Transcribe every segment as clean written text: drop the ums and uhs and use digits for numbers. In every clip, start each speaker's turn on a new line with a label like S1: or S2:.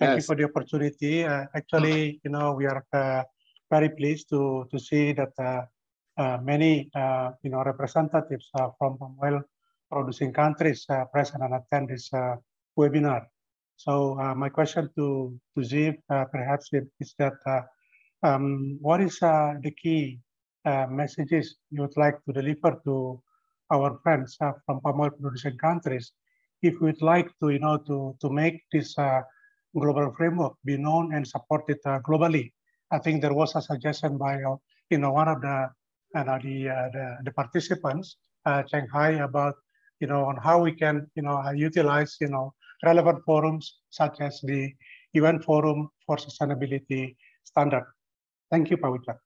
S1: Thank you for the opportunity. Actually, we are very pleased to see that many, representatives from oil producing countries present and attend this webinar. So my question to Ziv perhaps is that what is the key messages you would like to deliver to our friends from palm oil producing countries if we'd like to, to make this global framework be known and supported globally? I think there was a suggestion by one of the participants, Shanghai, about on how we can utilize relevant forums such as the UN Forum for Sustainability Standard. Thank you, Pak Wicak.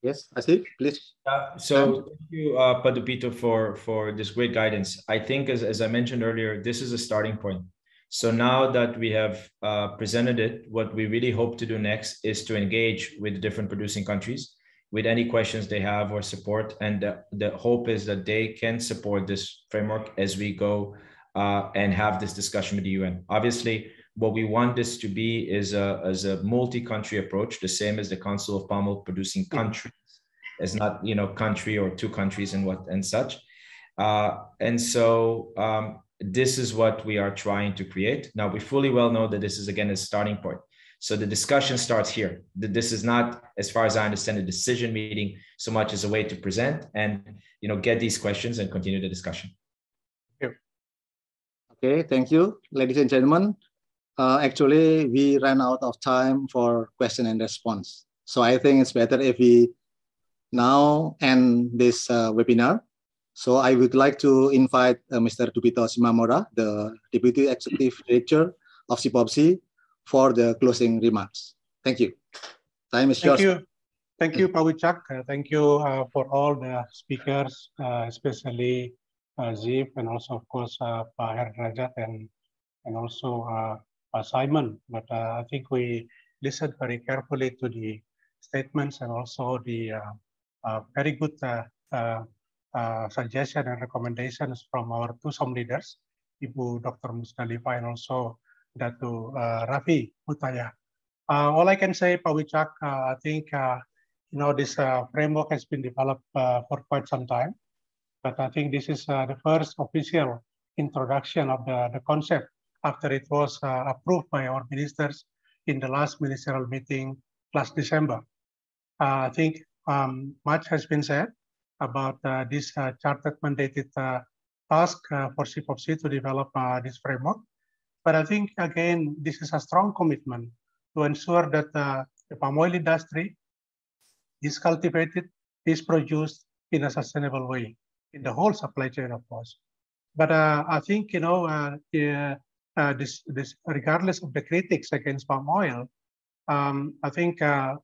S2: Yes, Asif, please.
S3: So thank you, Pak Dupito, for this great guidance. I think, as I mentioned earlier, this is a starting point. So now that we have presented it, what we really hope to do next is to engage with the different producing countries with any questions they have or support. And the hope is that they can support this framework as we go and have this discussion with the UN. Obviously, what we want this to be is a multi-country approach, the same as the Council of Palm Oil Producing Countries. It's not, country or two countries and such. And so this is what we are trying to create. Now, we fully well know that this is, again, a starting point. So the discussion starts here. This is not, as far as I understand, a decision meeting so much as a way to present and, get these questions and continue the discussion.
S2: Okay, thank you, ladies and gentlemen. Actually, we ran out of time for question and response. So I think it's better if we now end this webinar. So I would like to invite Mr. Dupito Simamora, the Deputy Executive Director of CPOPC, for the closing remarks. Thank you. Time is yours.
S1: Thank you, Pak Wicak. Thank you for all the speakers, especially Ziv, and also, of course, Pak Herdrajat and also Simon. But I think we listened very carefully to the statements and also the very good suggestion and recommendations from our two SOM leaders, Ibu Dr. Musdalifah and also Datu Raffi Utaya. All I can say, Pak Wicak, I think this framework has been developed for quite some time, but I think this is the first official introduction of the concept after it was approved by our ministers in the last Ministerial Meeting last December. I think much has been said about this chartered mandated task for CPOPC to develop this framework. But I think, again, this is a strong commitment to ensure that the palm oil industry is cultivated, is produced in a sustainable way in the whole supply chain, of course. But I think, this regardless of the critics against palm oil, I think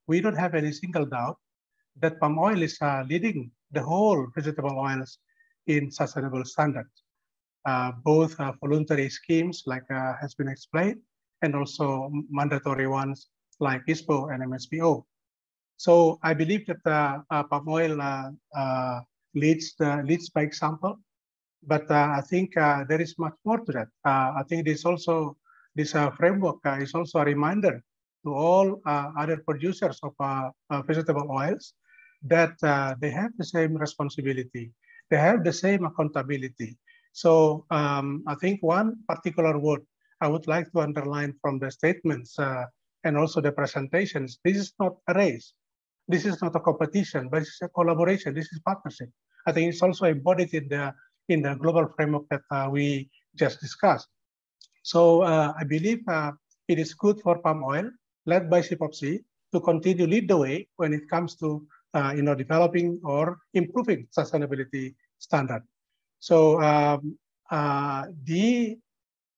S1: we don't have any single doubt that palm oil is leading the whole vegetable oils in sustainable standards, both voluntary schemes like has been explained, and also mandatory ones like SPO and MSPO. So I believe that palm oil leads by example, but I think there is much more to that. I think this framework is also a reminder to all other producers of vegetable oils that they have the same responsibility, they have the same accountability. So I think one particular word I would like to underline from the statements and also the presentations: this is not a race, this is not a competition, but it's a collaboration, this is partnership. I think it's also embodied in the global framework that we just discussed. So I believe it is good for palm oil, led by CPOPC, to continue to lead the way when it comes to developing or improving sustainability standard. So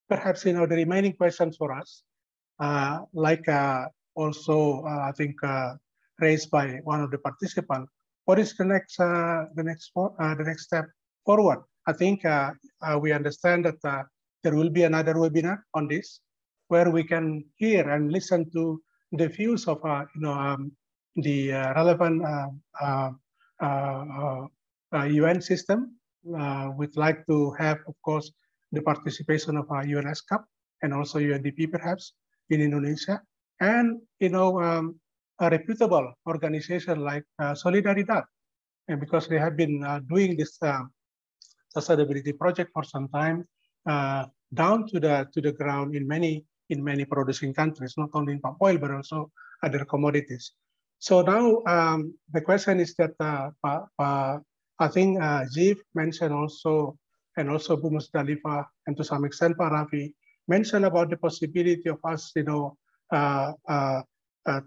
S1: perhaps the remaining questions for us, like also I think raised by one of the participants, what is the next step forward? I think we understand that there will be another webinar on this, where we can hear and listen to the views of the relevant UN system. We'd like to have, of course, the participation of UN SCAP and also UNDP perhaps, in Indonesia, and a reputable organization like Solidaridad, and because they have been doing this sustainability project for some time, down to the ground in many producing countries, not only in palm oil but also other commodities. So now the question is that I think Ziv mentioned also, and also Bu Musdalifah, and to some extent Pak Rafi mentioned about the possibility of us,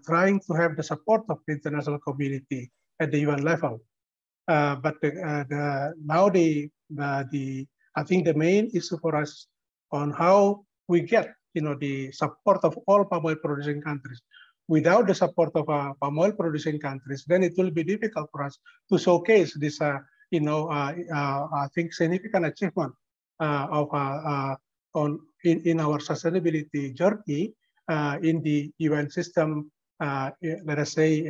S1: trying to have the support of the international community at the UN level. But now I think the main issue for us on how we get the support of all palm oil producing countries. Without the support of palm oil producing countries, then it will be difficult for us to showcase this I think significant achievement in our sustainability journey in the UN system. Let us say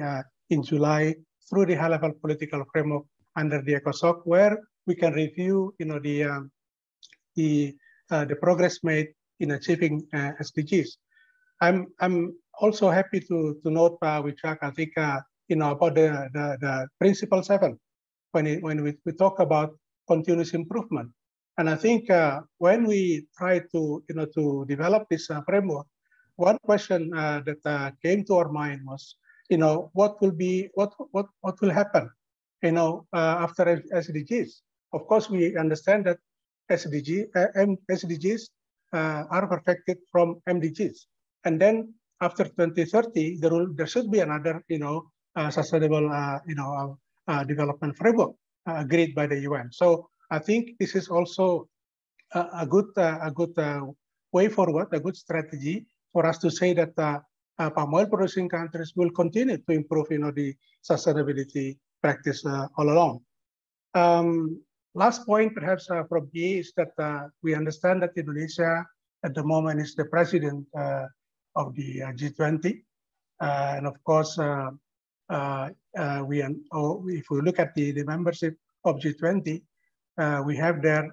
S1: in July, through the high-level political framework under the ECOSOC, where we can review, the progress made in achieving SDGs. I'm also happy to note with Jack, I think, about the Principle 7 when we talk about continuous improvement. And I think when we try to to develop this framework, one question that came to our mind was, what will happen, after SDGs? Of course, we understand that SDGs are perfected from MDGs, and then after 2030, there should be another, sustainable, development framework agreed by the UN. So I think this is also a good way forward, a good strategy for us to say that palm oil producing countries will continue to improve, the sustainability practice all along. Last point, perhaps from me, is that we understand that Indonesia at the moment is the president of the G20, and of course, if we look at the membership of G20, we have there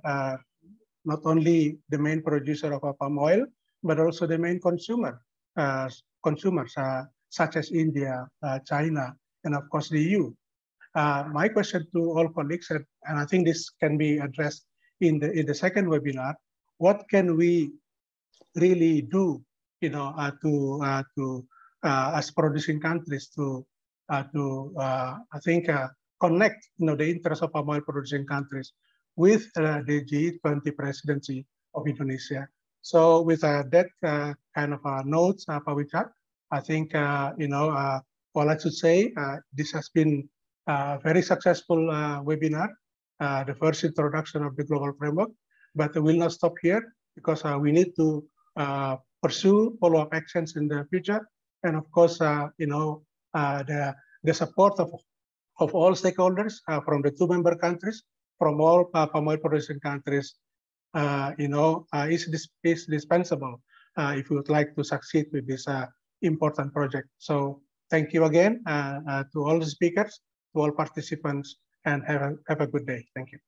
S1: not only the main producer of palm oil, but also the main consumers such as India, China, and of course the EU. My question to all colleagues, and I think this can be addressed in the second webinar: what can we really do, as producing countries to I think connect, the interests of palm oil producing countries with the G20 presidency of Indonesia. So with that kind of notes, Pak Wicak, I think all I should say, this has been a very successful webinar, the first introduction of the global framework, but we'll not stop here because we need to pursue follow-up actions in the future, and of course, the support of all stakeholders from the 2 member countries, from all palm oil producing countries, is dispensable if we would like to succeed with this important project. So thank you again to all the speakers, to all participants, and have a good day. Thank you.